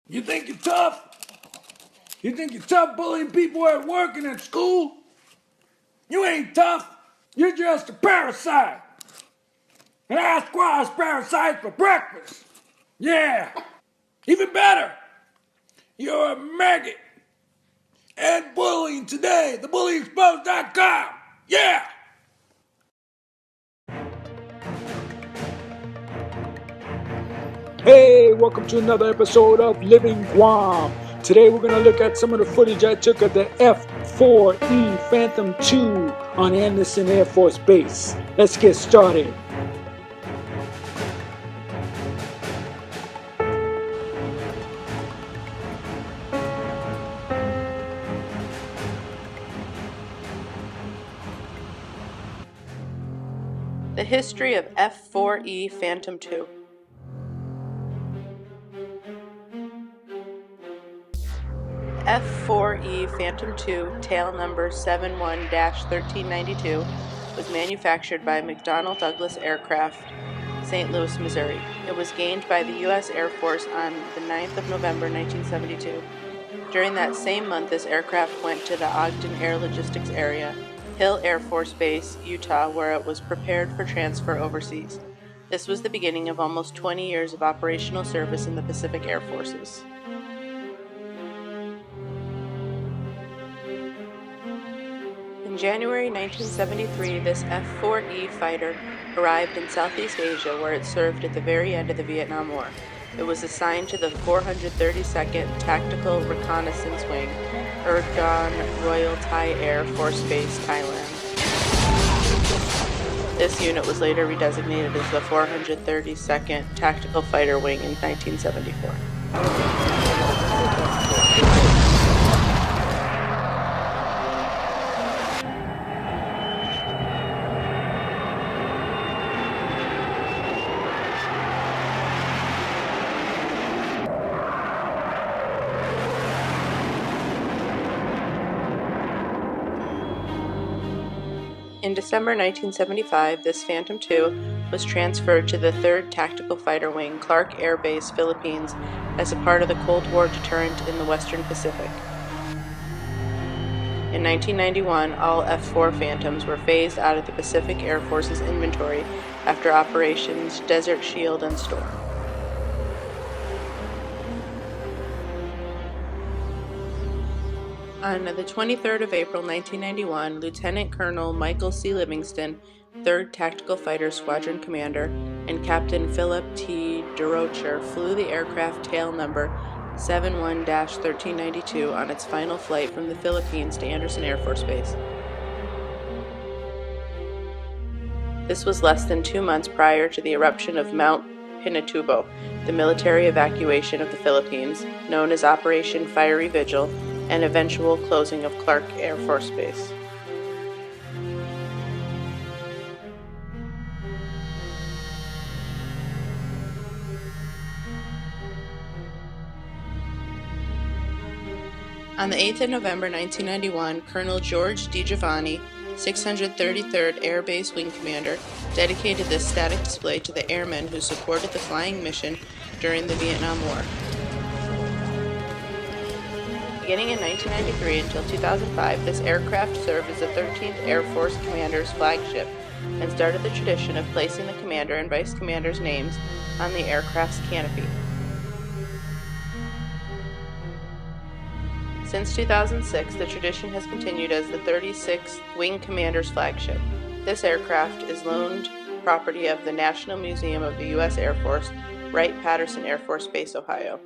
You think you're tough? You think you're tough bullying people at work and at school? You ain't tough. You're just a parasite. And I squash parasites for breakfast. Yeah. Even better. You're a maggot. And bullying today. TheBullyExposed.com. Yeah. Hey, welcome to another episode of Living Guam. Today we're going to look at some of the footage I took of the F-4E Phantom II on Anderson Air Force Base. Let's get started. The history of F-4E Phantom II. F-4E Phantom II, tail number 71-1392, was manufactured by McDonnell Douglas Aircraft, St. Louis, Missouri. It was gained by the U.S. Air Force on the 9th of November 1972. During that same month, this aircraft went to the Ogden Air Logistics Area, Hill Air Force Base, Utah, where it was prepared for transfer overseas. This was the beginning of almost 20 years of operational service in the Pacific Air Forces. In January 1973, this F-4E fighter arrived in Southeast Asia, where it served at the very end of the Vietnam War. It was assigned to the 432nd Tactical Reconnaissance Wing, Urdon Royal Thai Air Force Base, Thailand. This unit was later redesignated as the 432nd Tactical Fighter Wing in 1974. In December 1975, this Phantom II was transferred to the 3rd Tactical Fighter Wing, Clark Air Base, Philippines, as a part of the Cold War deterrent in the Western Pacific. In 1991, all F-4 Phantoms were phased out of the Pacific Air Force's inventory after Operations Desert Shield and Storm. On the 23rd of April 1991, Lieutenant Colonel Michael C. Livingston, 3rd Tactical Fighter Squadron Commander, and Captain Philip T. DeRocher flew the aircraft tail number 71-1392 on its final flight from the Philippines to Anderson Air Force Base. This was less than 2 months prior to the eruption of Mount Pinatubo, the military evacuation of the Philippines, known as Operation Fiery Vigil, and eventual closing of Clark Air Force Base. On the 8th of November 1991, Colonel George D. Giovanni, 633rd Air Base Wing Commander, dedicated this static display to the airmen who supported the flying mission during the Vietnam War. Beginning in 1993 until 2005, this aircraft served as the 13th Air Force Commander's flagship and started the tradition of placing the commander and vice commander's names on the aircraft's canopy. Since 2006, the tradition has continued as the 36th Wing Commander's flagship. This aircraft is loaned property of the National Museum of the U.S. Air Force, Wright-Patterson Air Force Base, Ohio.